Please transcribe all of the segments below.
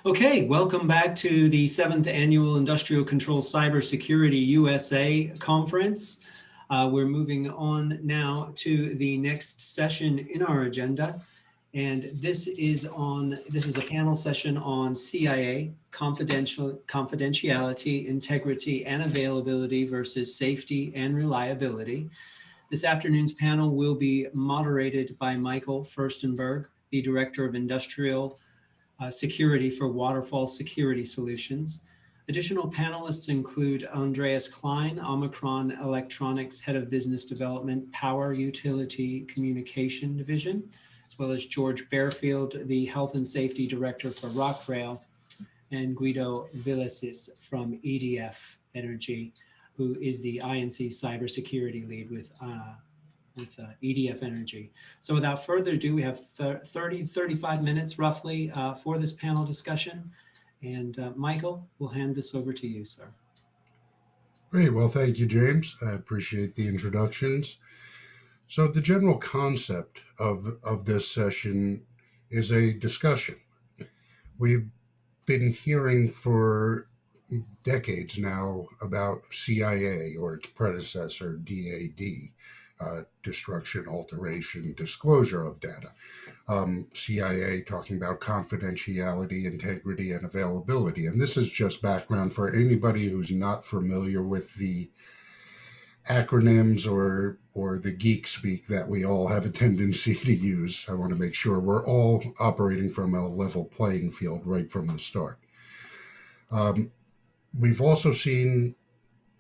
Okay, welcome back to the 7th Annual Industrial Control Cybersecurity USA Conference. We're moving on now to the next session in our agenda. And this is a panel session on CIA, confidentiality, integrity, and availability versus safety and reliability. This afternoon's panel will be moderated by Michael Furstenberg, the Director of Industrial Security for Waterfall Security Solutions. Additional panelists include Andreas Klein, Omicron Electronics Head of Business Development, Power Utility Communication Division, as well as George Bearfield, the Health and Safety Director for Rockrail, and Guido Villasis from EDF Energy, who is the INC Cybersecurity Lead with EDF Energy. So without further ado, we have 35 minutes roughly for this panel discussion. And Michael, we'll hand this over to you, sir. Great. Well, thank you, James. I appreciate the introductions. So the general concept of this session is a discussion. We've been hearing for decades now about CIA or its predecessor, DAD, destruction, alteration, disclosure of data. CIA talking about confidentiality, integrity, and availability. And this is just background for anybody who's not familiar with the acronyms or the geek speak that we all have a tendency to use. I want to make sure we're all operating from a level playing field right from the start. We've also seen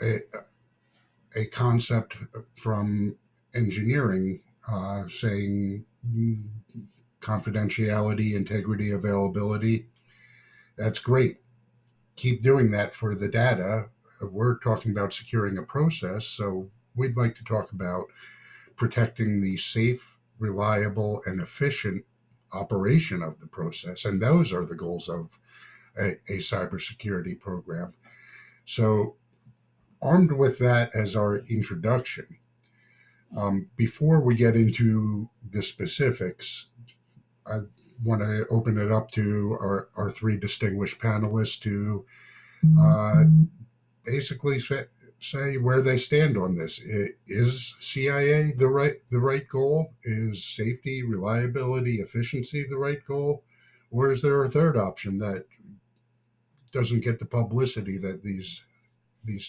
a concept from engineering saying confidentiality, integrity, availability. That's great. Keep doing that for the data. We're talking about securing a process, so we'd like to talk about protecting the safe, reliable, and efficient operation of the process, and those are the goals of a cybersecurity program. So armed with that as our introduction, before we get into the specifics, I want to open it up to our three distinguished panelists to basically say where they stand on this. Is CIA the right goal? Is safety, reliability, efficiency the right goal? Or is there a third option that doesn't get the publicity that these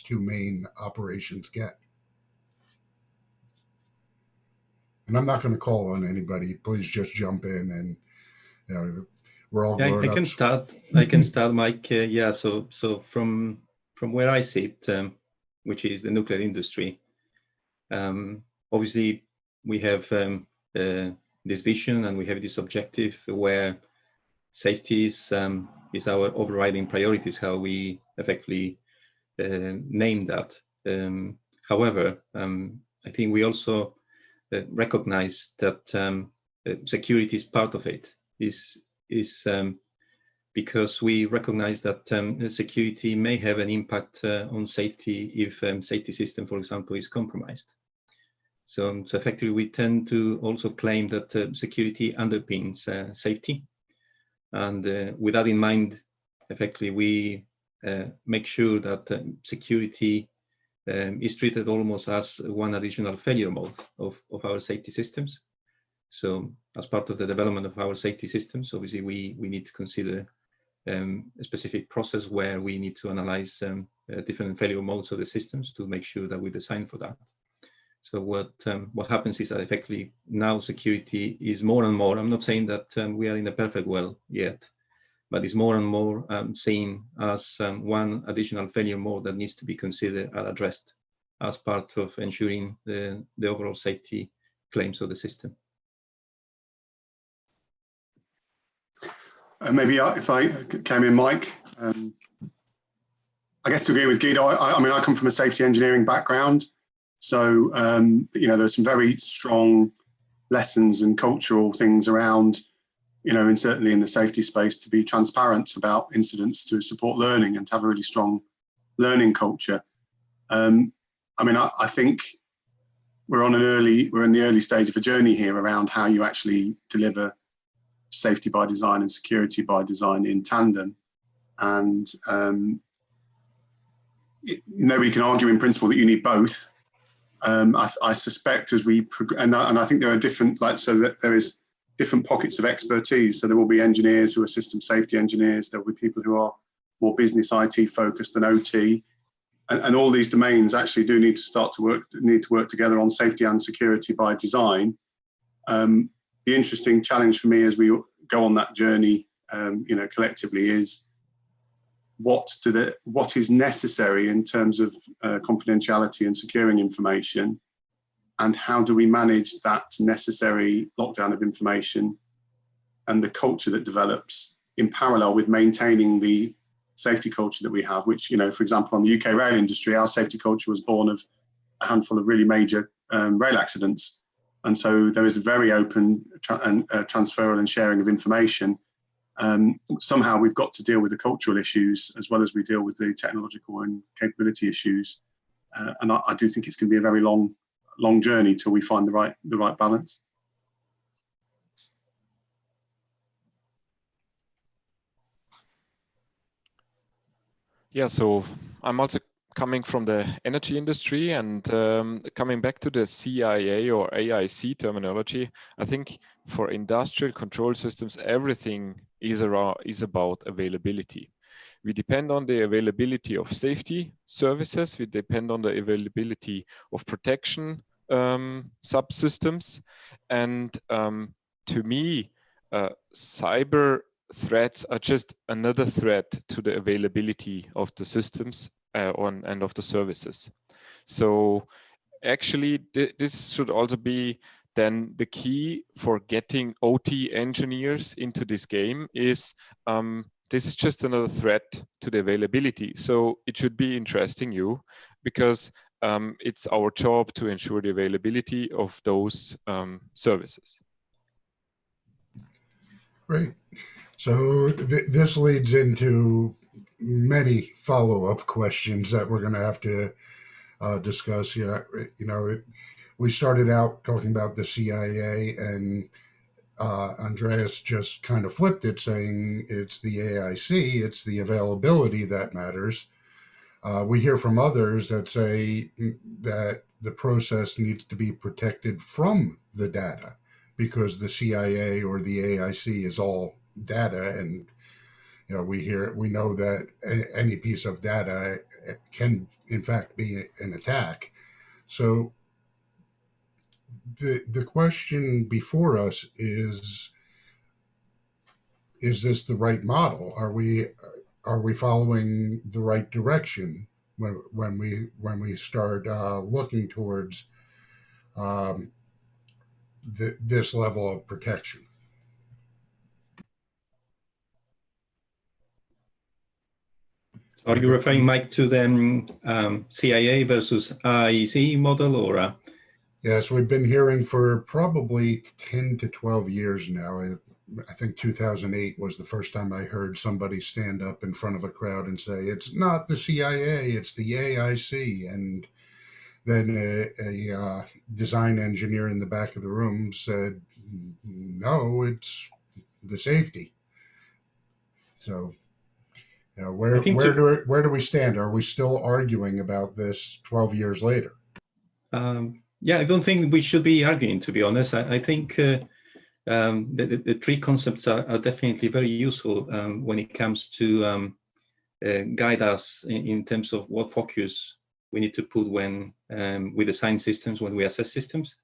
two main operations get? And I'm not going to call on anybody. Please just jump in, and we're all grown I can ups. I can start, Mike. So from where I sit, which is the nuclear industry, obviously we have this vision and we have this objective where safety is our overriding priority, is how we effectively name that. However, I think we also recognize that security is part of it. Is because we recognize that security may have an impact on safety if safety system, for example, is compromised. So effectively, we tend to also claim that security underpins safety. And with that in mind, effectively, we make sure that security is treated almost as one additional failure mode of our safety systems. So as part of the development of our safety systems, obviously we need to consider a specific process where we need to analyze different failure modes of the systems to make sure that we design for that. So what happens is that effectively now security is more and more, I'm not saying that we are in a perfect world yet, but it's more and more seen as one additional failure mode that needs to be considered and addressed as part of ensuring the overall safety claims of the system. Maybe if I came in, Mike, I guess to agree with Guido, I mean, I come from a safety engineering background. So, there's some very strong lessons and cultural things around, and certainly in the safety space, to be transparent about incidents, to support learning and to have a really strong learning culture. I mean, I think we're in the early stage of a journey here around how you actually deliver safety by design and security by design in tandem. and nobody can argue in principle that you need both. I suspect as we and I think there are different, so that there is different pockets of expertise. So there will be engineers who are system safety engineers. There will be people who are more business IT focused than OT, and all these domains actually do need to work together on safety and security by design. The interesting challenge for me as we go on that journey, collectively, is what is necessary in terms of confidentiality and securing information, and how do we manage that necessary lockdown of information and the culture that develops in parallel with maintaining the safety culture that we have, which, for example, on the UK rail industry, our safety culture was born of a handful of really major rail accidents. And so there is a very open transferal and sharing of information. Somehow we've got to deal with the cultural issues as well as we deal with the technological and capability issues. And I do think it's going to be a very long journey till we find the right balance. Yeah, so I'm also coming from the energy industry, and coming back to the CIA or AIC terminology, I think for industrial control systems, everything is about availability. We depend on the availability of safety services. We depend on the availability of protection subsystems. And to me, cyber threats are just another threat to the availability of the systems and of the services. So actually, this should also be then the key for getting OT engineers into this game is this is just another threat to the availability. So it should be interesting you, because it's our job to ensure the availability of those services. Great. So this leads into many follow-up questions that we're going to have to discuss. We started out talking about the CIA, and Andreas just kind of flipped it, saying it's the AIC, it's the availability that matters. We hear from others that say that the process needs to be protected from the data, because the CIA or the AIC is all data, and we know that any piece of data can in fact be an attack. So the question before us is this the right model? Are we following the right direction when we start looking towards this level of protection? Are you referring, Mike, to the CIA versus IEC model, or? Yes, we've been hearing for probably 10 to 12 years now. I think 2008 was the first time I heard somebody stand up in front of a crowd and say, it's not the CIA, it's the AIC. And then a design engineer in the back of the room said, no, it's the safety. So, where do we stand? Are we still arguing about this 12 years later? Yeah, I don't think we should be arguing, to be honest. I think the three concepts are definitely very useful when it comes to guide us in terms of what focus we need to put when we design systems, when we assess systems.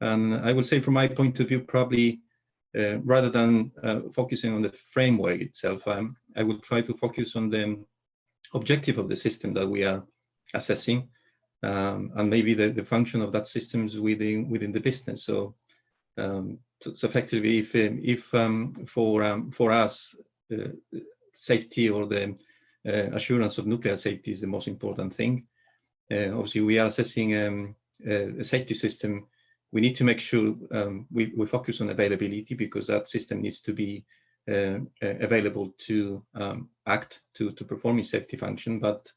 And I would say, from my point of view, probably rather than focusing on the framework itself, I would try to focus on the objective of the system that we are assessing, and maybe the function of that systems within the business. So effectively, if for us safety or the assurance of nuclear safety is the most important thing, obviously we are assessing a safety system. We need to make sure we focus on availability, because that system needs to be available to act to perform its safety function. But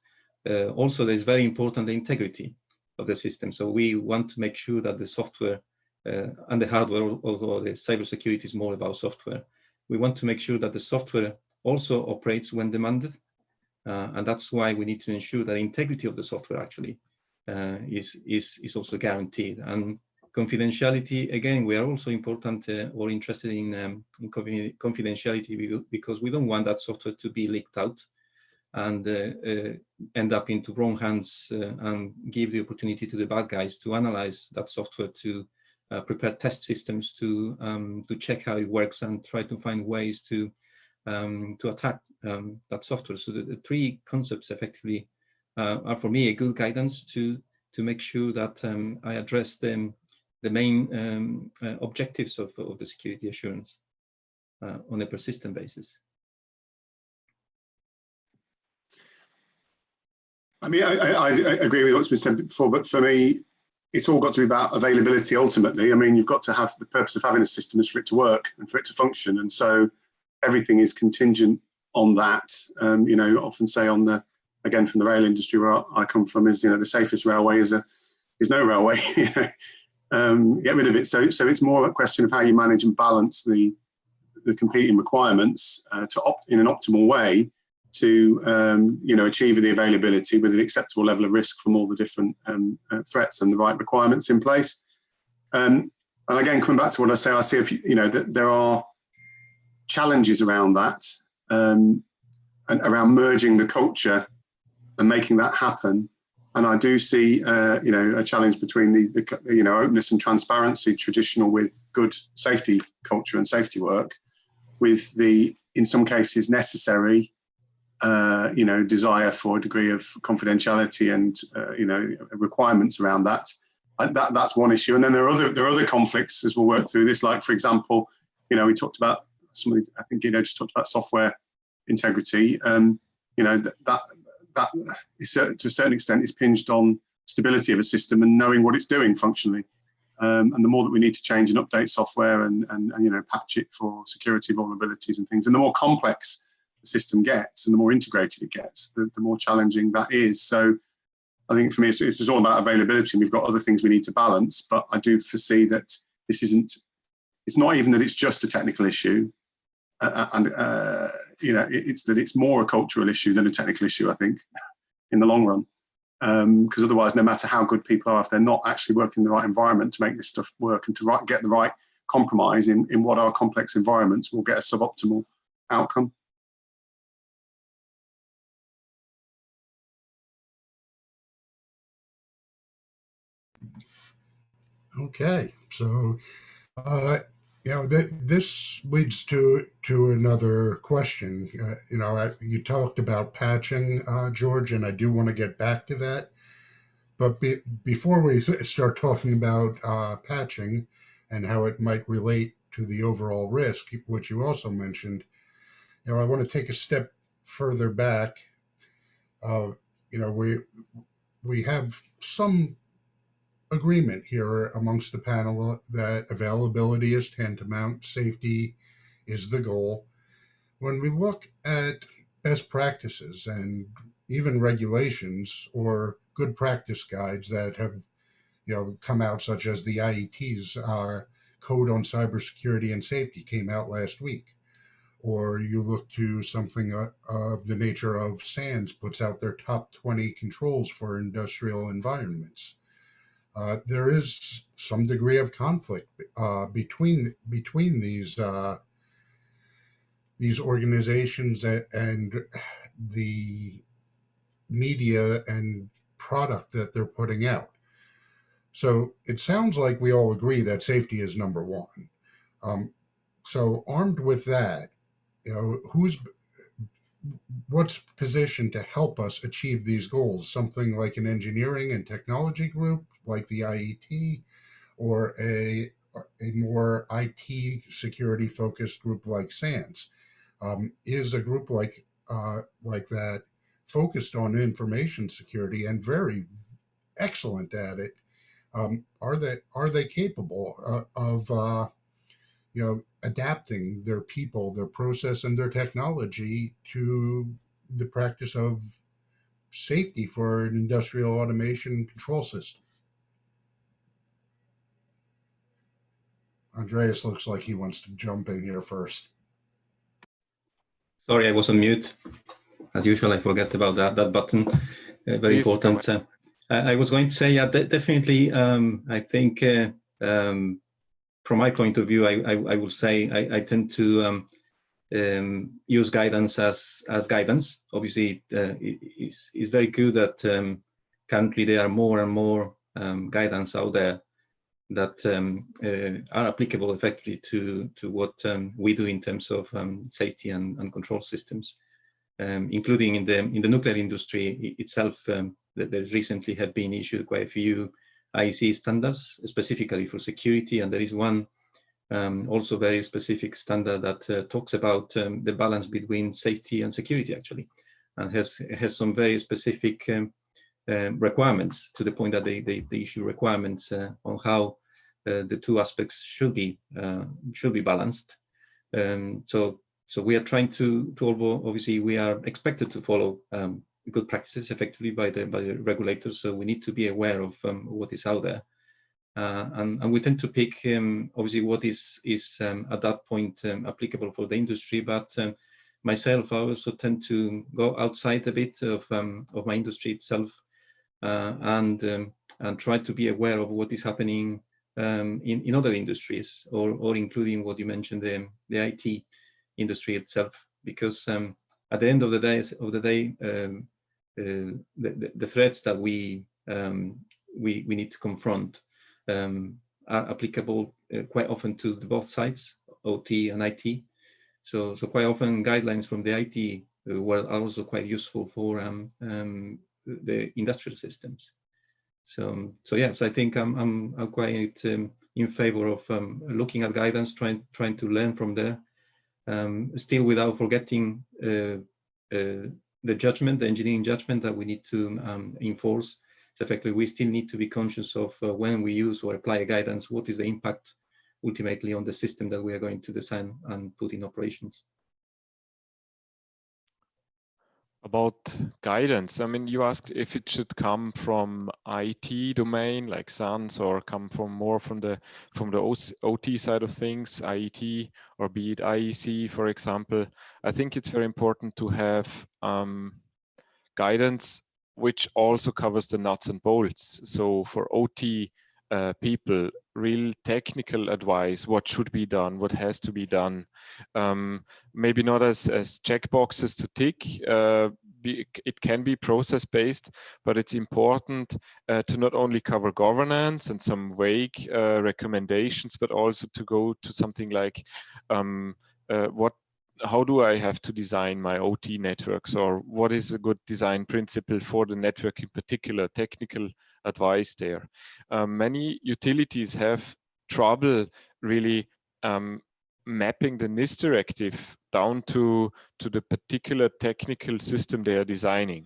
also, there's very important the integrity of the system. So we want to make sure that the software and the hardware, although the cybersecurity is more about software, we want to make sure that the software also operates when demanded. And that's why we need to ensure that the integrity of the software actually is also guaranteed. And confidentiality, again, we are also important or interested in confidentiality, because we don't want that software to be leaked out and end up into wrong hands and give the opportunity to the bad guys to analyze that software, to prepare test systems, to check how it works and try to find ways to attack that software. So the three concepts effectively are for me a good guidance to make sure that I address the main objectives of the security assurance on a persistent basis. I mean, I agree with what's been said before, but for me, it's all got to be about availability ultimately. I mean, you've got to have the purpose of having a system is for it to work and for it to function. And so everything is contingent on that. You know, often say on the, again, from the rail industry where I come from, is, you know, the safest railway is no railway. Get rid of it. So it's more a question of how you manage and balance the competing requirements in an optimal way to you know, achieve the availability with an acceptable level of risk from all the different threats and the right requirements in place. And again, coming back to what I say, I see you know that there are challenges around that and around merging the culture and making that happen. And I do see you know, a challenge between the you know, openness and transparency traditional with good safety culture and safety work, with the, in some cases, necessary you know, desire for a degree of confidentiality and you know, requirements around that. That's one issue. And then there are other conflicts as we'll work through this. Like, for example, you know, we talked about somebody, I think, you know, just talked about software integrity. You know, that is, to a certain extent, is hinged on stability of a system and knowing what it's doing functionally. And the more that we need to change and update software and you know, patch it for security vulnerabilities and things, and the more complex the system gets and the more integrated it gets, the more challenging that is. So I think for me, it's all about availability, and we've got other things we need to balance. But I do foresee that this isn't, it's not even that it's just a technical issue. You know, it's that it's more a cultural issue than a technical issue, I think, in the long run. Because otherwise, no matter how good people are, if they're not actually working in the right environment to make this stuff work and to get the right compromise in what are complex environments, we'll get a suboptimal outcome. Okay, so you know, this leads to another question. You know, you talked about patching, George, and I do want to get back to that. But before we start talking about patching and how it might relate to the overall risk, which you also mentioned, you know, I want to take a step further back. You know, we have some agreement here amongst the panel that availability is tantamount, safety is the goal. When we look at best practices and even regulations or good practice guides that have, you know, come out, such as the IET's Code on Cybersecurity and Safety came out last week, or you look to something of the nature of SANS puts out their top 20 controls for industrial environments. There is some degree of conflict between these organizations and the media and product that they're putting out. So it sounds like we all agree that safety is number one. So armed with that, you know, what's positioned to help us achieve these goals? Something like an engineering and technology group like the IET, or a more IT security focused group like SANS? Is a group like that focused on information security and very excellent at it? Are they capable of you know, adapting their people, their process, and their technology to the practice of safety for an industrial automation control system? Andreas looks like he wants to jump in here first. Sorry, I was on mute. As usual, I forget about that button. Very Please, important. I was going to say, yeah, definitely. I think from my point of view, I will say I tend to use guidance as guidance. Obviously, it's very good that currently there are more and more guidance out there that are applicable effectively to what we do in terms of safety and control systems, including in the nuclear industry itself. There recently have been issued quite a few IEC standards specifically for security, and there is one also very specific standard that talks about the balance between safety and security, actually, and has some very specific requirements, to the point that they issue requirements on how the two aspects should be balanced. So we are trying to although obviously we are expected to follow good practices effectively by the regulators, so we need to be aware of what is out there. And we tend to pick obviously what is at that point applicable for the industry, but myself, I also tend to go outside a bit of my industry itself and try to be aware of what is happening in other industries, or including what you mentioned, the IT industry itself, because at the end of the day, the threats that we need to confront are applicable quite often to both sides, OT and IT. So quite often guidelines from the IT are also quite useful for the industrial systems. So yes, I think I'm quite in favor of looking at guidance, trying to learn from there, still without forgetting the judgment, the engineering judgment that we need to enforce. So effectively, we still need to be conscious of when we use or apply a guidance, what is the impact ultimately on the system that we are going to design and put in operations. About guidance, I mean, you asked if it should come from IT domain like SANS, or come from more from the OT side of things, IET, or be it IEC, for example. I think it's very important to have guidance which also covers the nuts and bolts. So for OT people, real technical advice, what should be done, what has to be done, maybe not as checkboxes to tick. It can be process-based, but it's important to not only cover governance and some vague recommendations, but also to go to something like how do I have to design my OT networks, or what is a good design principle for the network in particular, technical advice there. Many utilities have trouble really mapping the NIST directive down to the particular technical system they are designing.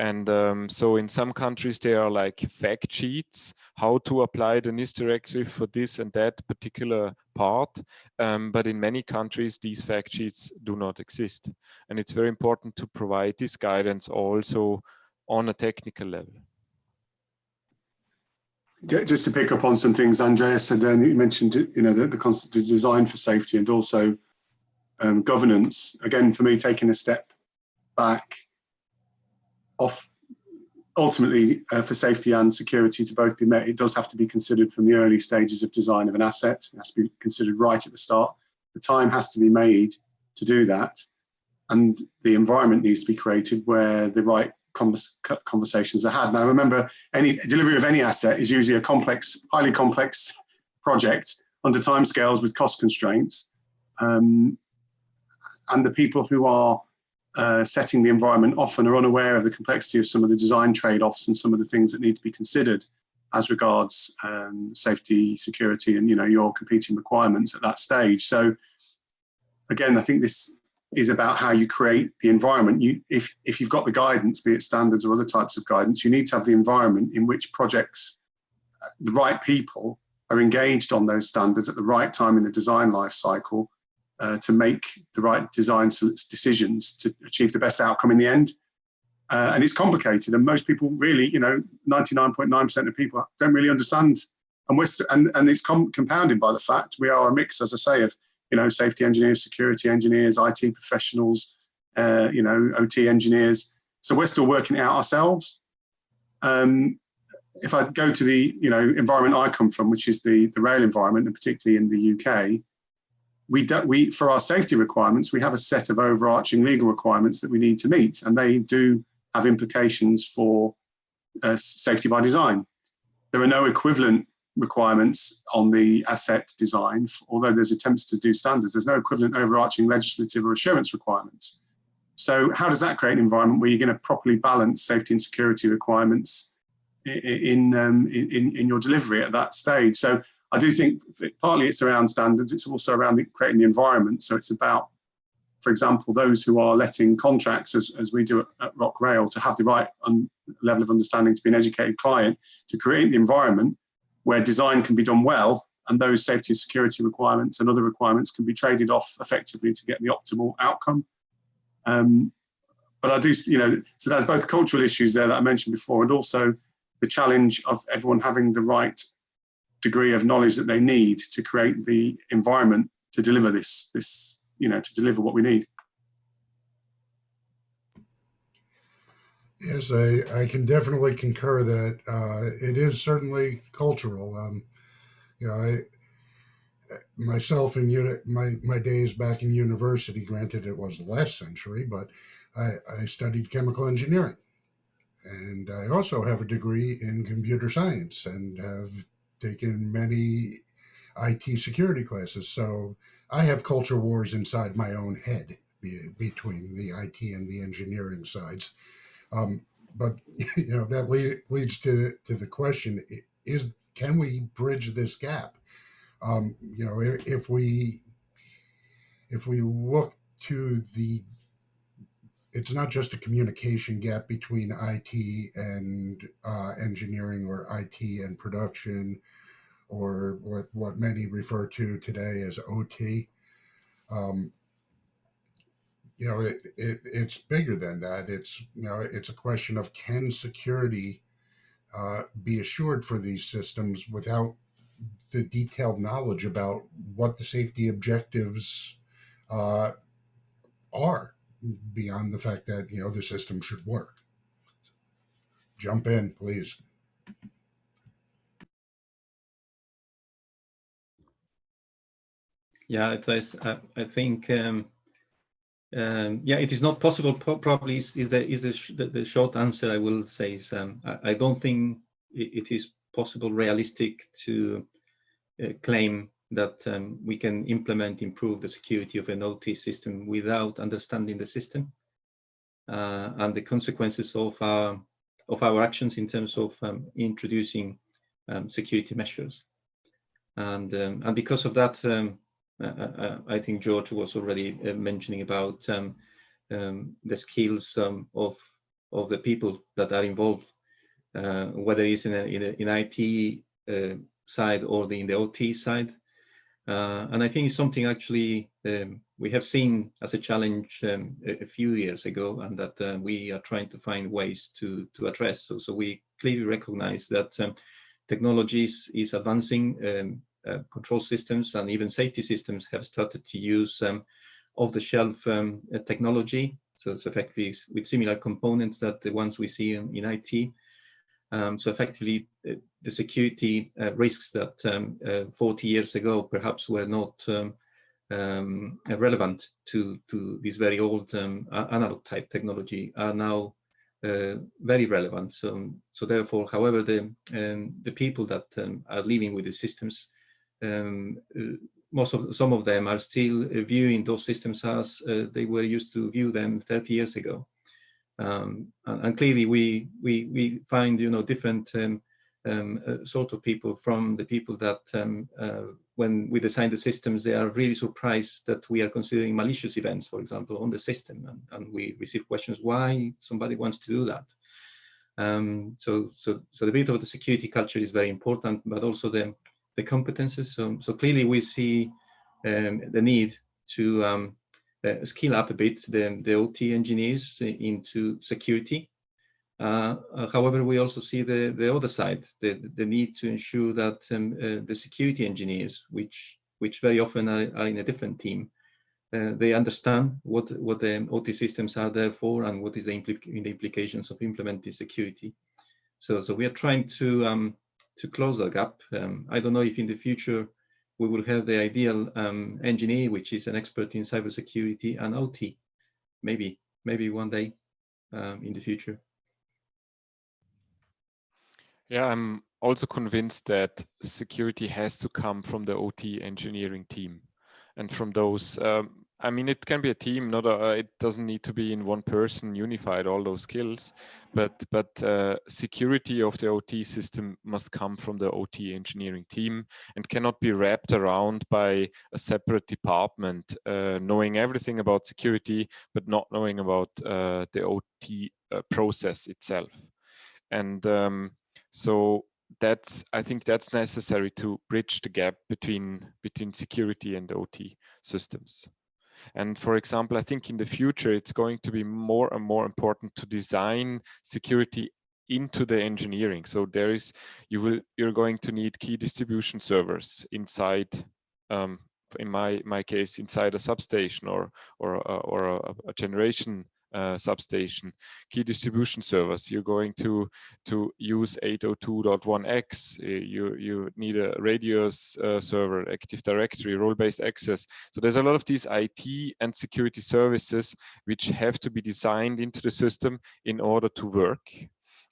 And so in some countries, there are like fact sheets, how to apply the NIST directive for this and that particular part. But in many countries, these fact sheets do not exist. And it's very important to provide this guidance also on a technical level. Just to pick up on some things Andreas said, then you mentioned, you know, the design for safety and also governance. Again, for me, taking a step back, ultimately for safety and security to both be met, it does have to be considered from the early stages of design of an asset. It has to be considered right at the start. The time has to be made to do that, and the environment needs to be created where the right conversations are had. Now, remember, any delivery of any asset is usually a complex, highly complex project under timescales with cost constraints, and the people who are setting the environment often are unaware of the complexity of some of the design trade-offs and some of the things that need to be considered as regards safety, security, and, you know, your competing requirements at that stage. So again, I think this is about how you create the environment. If you've got the guidance, be it standards or other types of guidance, you need to have the environment in which projects, the right people are engaged on those standards at the right time in the design life cycle, to make the right design decisions to achieve the best outcome in the end. And it's complicated, and most people really, you know, 99.9% of people don't really understand. And it's compounded by the fact we are a mix, as I say, of, you know, safety engineers, security engineers, IT professionals, OT engineers. So we're still working it out ourselves. If I go to the environment I come from, which is the rail environment, and particularly in the UK, we for our safety requirements, we have a set of overarching legal requirements that we need to meet, and they do have implications for safety by design. There are no equivalent requirements on the asset design, although there's attempts to do standards. There's no equivalent overarching legislative or assurance requirements. So how does that create an environment where you're going to properly balance safety and security requirements in your delivery at that stage? So I do think partly it's around standards. It's also around creating the environment. So it's about, for example, those who are letting contracts, as we do at Rock Rail, to have the right level of understanding to be an educated client, to create the environment where design can be done well, and those safety and security requirements and other requirements can be traded off effectively to get the optimal outcome. But I do, so there's both cultural issues there that I mentioned before, and also the challenge of everyone having the right degree of knowledge that they need to create the environment to deliver to deliver what we need. Yes, I can definitely concur that it is certainly cultural. Myself in my days back in university, granted it was last century, but I studied chemical engineering, and I also have a degree in computer science and have taken many IT security classes. So I have culture wars inside my own head between the IT and the engineering sides. But that leads to the question: can we bridge this gap? If we look to it's not just a communication gap between IT and engineering, or IT and production, or what many refer to today as OT. It's bigger than that. It's a question of, can security be assured for these systems without the detailed knowledge about what the safety objectives are, beyond the fact that the system should work. Jump in, please. Yeah, I think it is not possible. Probably is the short answer. I will say is I don't think it is possible, realistic to claim that we can improve the security of an OT system without understanding the system and the consequences of our actions in terms of introducing security measures. And because of that, I think George was already mentioning about the skills of the people that are involved, whether it's in IT side or in the OT side. And I think it's something actually we have seen as a challenge a few years ago, and that we are trying to find ways to address. So we clearly recognize that technology is advancing. Control systems and even safety systems have started to use off-the-shelf technology. So it's effectively with similar components that the ones we see in IT. So effectively, the security risks that 40 years ago perhaps were not relevant to this very old analog type technology are now very relevant. So therefore, however, the people that are living with the systems, some of them are still viewing those systems as they were used to view them 30 years ago. And clearly we find different sort of people, from the people that when we design the systems, they are really surprised that we are considering malicious events, for example, on the system, and we receive questions why somebody wants to do that. So the bit of the security culture is very important, but also the competences. So clearly we see the need to skill up a bit the OT engineers into security. However, we also see the other side, the need to ensure that the security engineers, which very often are in a different team, they understand what the OT systems are there for and what is the implications of implementing security. So we are trying to close that gap. I don't know if in the future we will have the ideal engineer, which is an expert in cybersecurity and OT. Maybe one day in the future. Yeah, I'm also convinced that security has to come from the OT engineering team, and from those. I mean, it can be a team. It doesn't need to be in one person unified all those skills, but security of the OT system must come from the OT engineering team and cannot be wrapped around by a separate department, knowing everything about security but not knowing about the OT process itself. And so I think that's necessary to bridge the gap between security and OT systems. And for example, I think in the future it's going to be more and more important to design security into the engineering. So you're going to need key distribution servers inside, in my case, inside a substation or a generation substation, key distribution servers. You're going to use 802.1x. You need a radius server, Active Directory, role-based access. So there's a lot of these IT and security services which have to be designed into the system in order to work,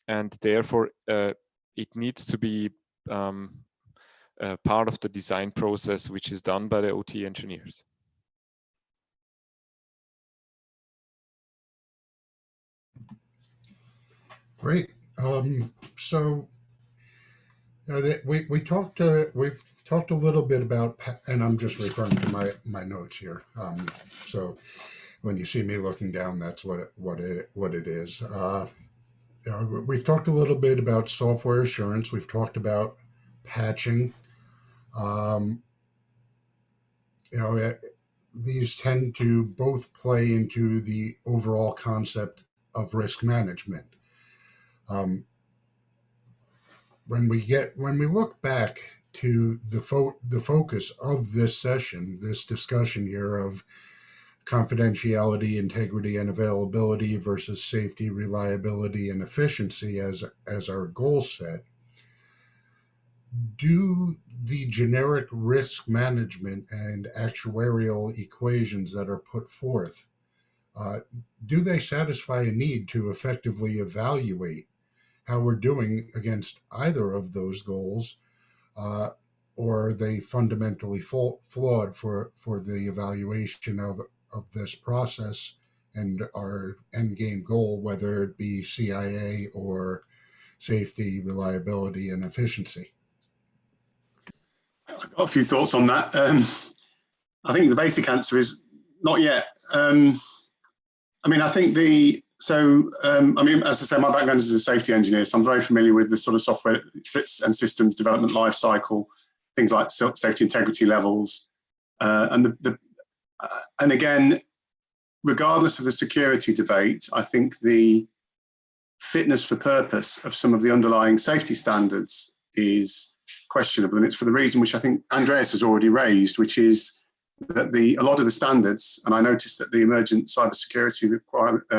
and therefore it needs to be part of the design process, which is done by the OT engineers. Great. So we've talked a little bit about, and I'm just referring to my notes here. So when you see me looking down, that's what it is. We've talked a little bit about software assurance. We've talked about patching. These tend to both play into the overall concept of risk management. When we look back to the focus of this session, this discussion here of confidentiality, integrity, and availability versus safety, reliability, and efficiency as our goal set, do the generic risk management and actuarial equations that are put forth, do they satisfy a need to effectively evaluate how we're doing against either of those goals, or are they fundamentally flawed for the evaluation of this process and our end game goal, whether it be CIA or safety, reliability, and efficiency? I've got a few thoughts on that. I think the basic answer is not yet. I mean, I think I mean, as I say, my background is as a safety engineer, so I'm very familiar with the sort of software and systems development life cycle, things like safety integrity levels, and and again, regardless of the security debate, I think the fitness for purpose of some of the underlying safety standards is questionable, and it's for the reason which I think Andreas has already raised, which is that a lot of the standards, and I noticed that the emergent cybersecurity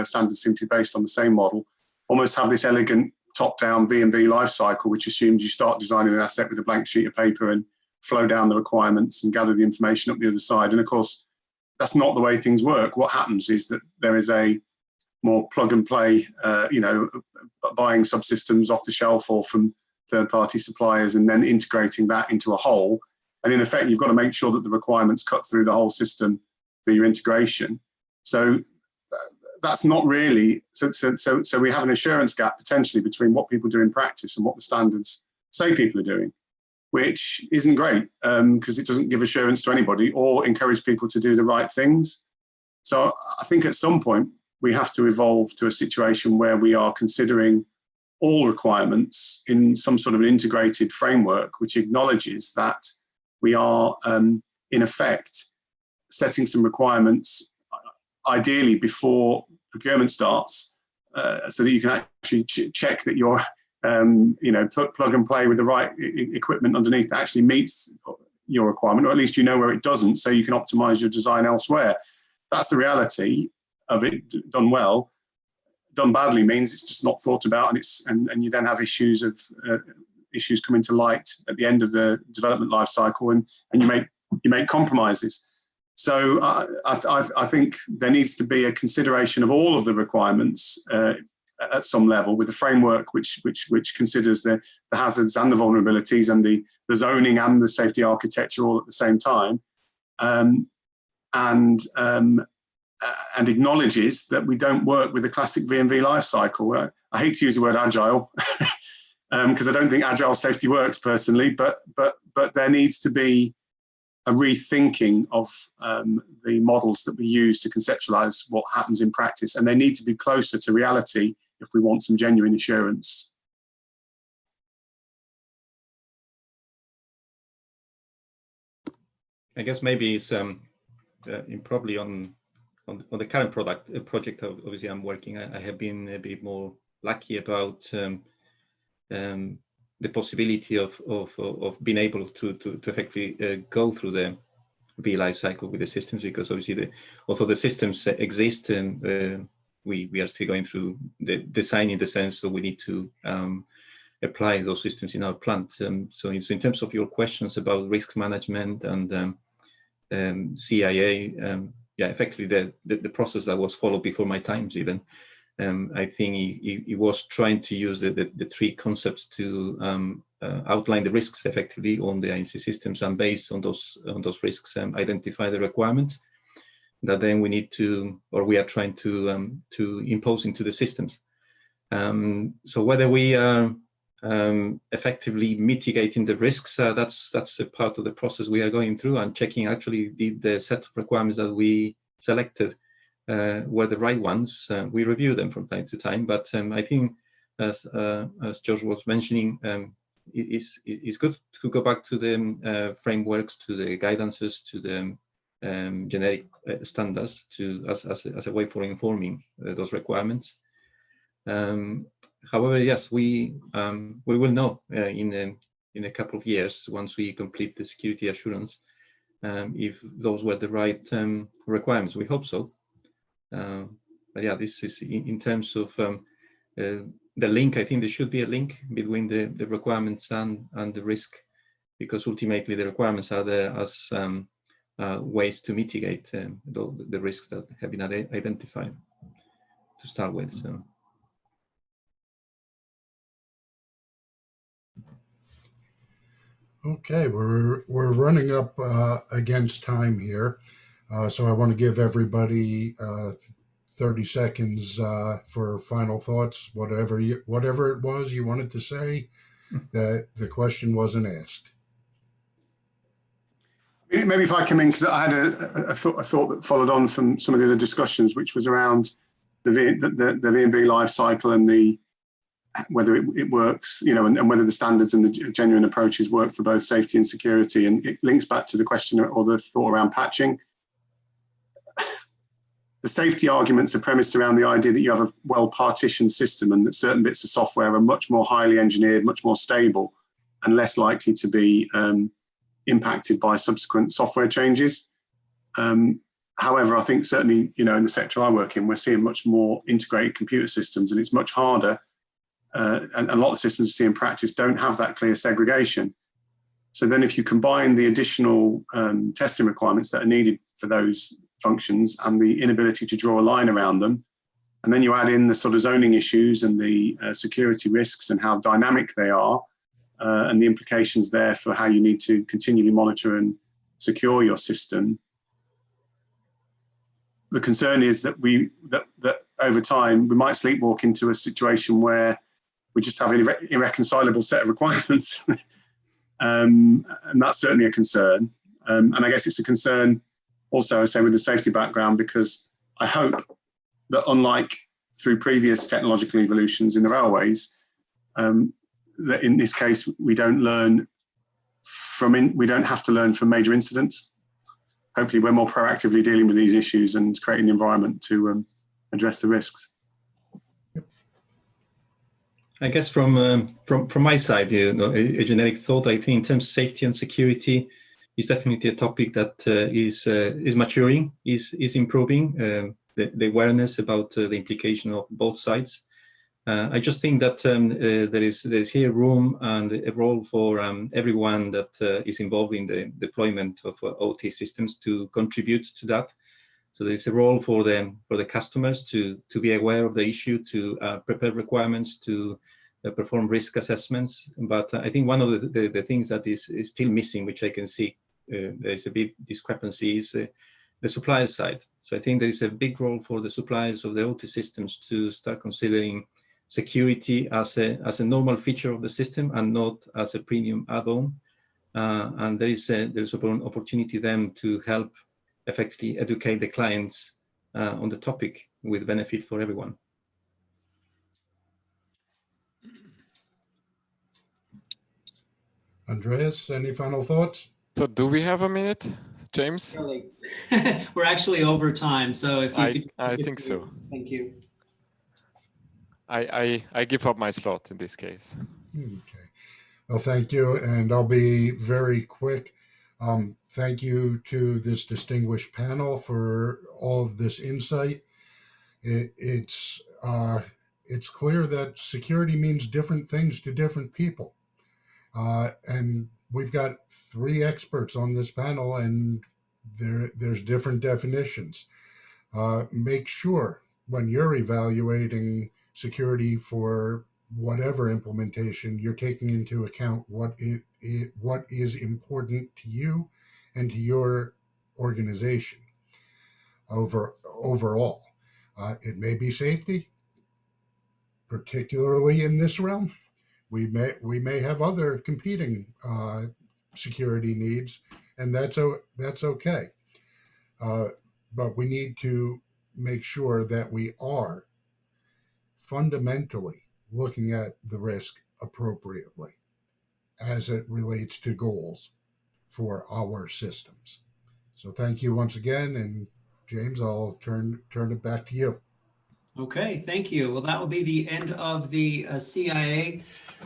standards seem to be based on the same model, almost have this elegant top-down V&V life cycle, which assumes you start designing an asset with a blank sheet of paper and flow down the requirements and gather the information up the other side. And of course, that's not the way things work. What happens is that there is a more plug and play, buying subsystems off the shelf or from third-party suppliers and then integrating that into a whole. And in effect, you've got to make sure that the requirements cut through the whole system through your integration. So that's not really, so we have an assurance gap potentially between what people do in practice and what the standards say people are doing, which isn't great because it doesn't give assurance to anybody or encourage people to do the right things. So I think at some point we have to evolve to a situation where we are considering all requirements in some sort of an integrated framework, which acknowledges that we are, in effect, setting some requirements, ideally before procurement starts, so that you can actually check that your, plug and play with the right equipment underneath actually meets your requirement, or at least you know where it doesn't, so you can optimize your design elsewhere. That's the reality of it done well. Done badly means it's just not thought about, and you then have issues coming to light at the end of the development life cycle, and you make compromises. So I think there needs to be a consideration of all of the requirements at some level, with the framework which considers the hazards and the vulnerabilities and the zoning and the safety architecture all at the same time, and acknowledges that we don't work with the classic V&V life cycle. I hate to use the word agile because I don't think agile safety works personally, but there needs to be a rethinking of the models that we use to conceptualize what happens in practice, and they need to be closer to reality if we want some genuine assurance. I guess maybe it's probably on the current project. Obviously, I'm working. I have been a bit more lucky about the possibility of being able to effectively go through the V life cycle with the systems, because obviously although the systems exist, and we are still going through the design in the sense that we need to apply those systems in our plant. So in terms of your questions about risk management and CIA, yeah, effectively the process that was followed before my times even. I think he was trying to use the three concepts to outline the risks effectively on the INC systems, and based on those risks, identify the requirements that then we need to, or we are trying to impose into the systems. So whether we are effectively mitigating the risks, that's a part of the process we are going through, and checking actually the set of requirements that we selected were the right ones. We review them from time to time, but I think as George was mentioning, it's good to go back to the frameworks, to the guidances, to the generic standards, as a way for informing those requirements. However, yes, we will know in a couple of years, once we complete the security assurance, if those were the right requirements. We hope so. But yeah, this is in terms of the link. I think there should be a link between the requirements and the risk, because ultimately the requirements are there as ways to mitigate the risks that have been identified to start with. So. Okay, we're running up against time here, so I want to give everybody 30 seconds for final thoughts, whatever it was you wanted to say that the question wasn't asked. Maybe if I come in, because I had a thought that followed on from some of the other discussions, which was around the V&V life cycle and whether it works, and whether the standards and the genuine approaches work for both safety and security. And it links back to the question or the thought around patching. The safety arguments are premised around the idea that you have a well-partitioned system, and that certain bits of software are much more highly engineered, much more stable, and less likely to be impacted by subsequent software changes. However, I think certainly, in the sector I work in, we're seeing much more integrated computer systems, and it's much harder. And a lot of the systems you see in practice don't have that clear segregation. So then if you combine the additional testing requirements that are needed for those functions and the inability to draw a line around them, and then you add in the sort of zoning issues and the security risks and how dynamic they are, and the implications there for how you need to continually monitor and secure your system. The concern is that that over time we might sleepwalk into a situation where we just have an irreconcilable set of requirements, and that's certainly a concern. And I guess it's a concern also, I say, with the safety background, because I hope that, unlike through previous technological evolutions in the railways, that in this case we don't have to learn from major incidents. Hopefully, we're more proactively dealing with these issues and creating the environment to address the risks. I guess from my side, a generic thought. I think in terms of safety and security, is definitely a topic that is maturing, is improving. The awareness about the implication of both sides. I just think that there is here room and a role for everyone that is involved in the deployment of OT systems to contribute to that. So there is a role for the customers to be aware of the issue, to prepare requirements, to perform risk assessments. But I think one of the things that is still missing, which I can see there's a big discrepancy, is the supplier side. So I think there is a big role for the suppliers of the OT systems to start considering security as a normal feature of the system and not as a premium add-on. And there's an opportunity then to help effectively educate the clients on the topic with benefit for everyone. Andreas, any final thoughts? So do we have a minute, James? Really. We're actually over time, so if you could. I think so. Thank you. I give up my slot in this case. Okay. Well, thank you, and I'll be very quick. Thank you to this distinguished panel for all of this insight. It's clear that security means different things to different people, and we've got 3 experts on this panel, and there's different definitions. Make sure when you're evaluating security for whatever implementation, you're taking into account what is important to you and to your organization overall. It may be safety, particularly in this realm. We may have other competing security needs, and that's okay. But we need to make sure that we are fundamentally looking at the risk appropriately as it relates to goals for our systems. So thank you once again, and James, I'll turn it back to you. Okay, thank you. Well, that will be the end of the CIA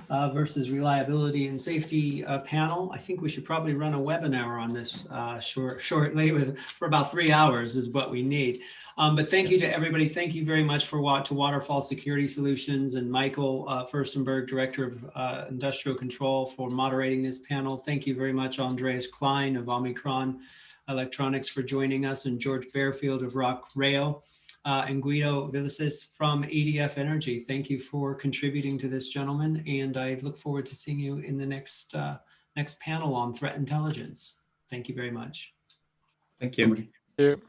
versus reliability and safety panel. I think we should probably run a webinar on this shortly for about 3 hours is what we need. But thank you to everybody. Thank you very much to Waterfall Security Solutions and Michael Furstenberg, Director of Industrial Control, for moderating this panel. Thank you very much, Andreas Klein of Omicron Electronics, for joining us, and George Bearfield of Rock Rail. And Guido Villicis from EDF Energy. Thank you for contributing to this, gentlemen, and I look forward to seeing you in the next panel on threat intelligence. Thank you very much. Thank you. Thank you.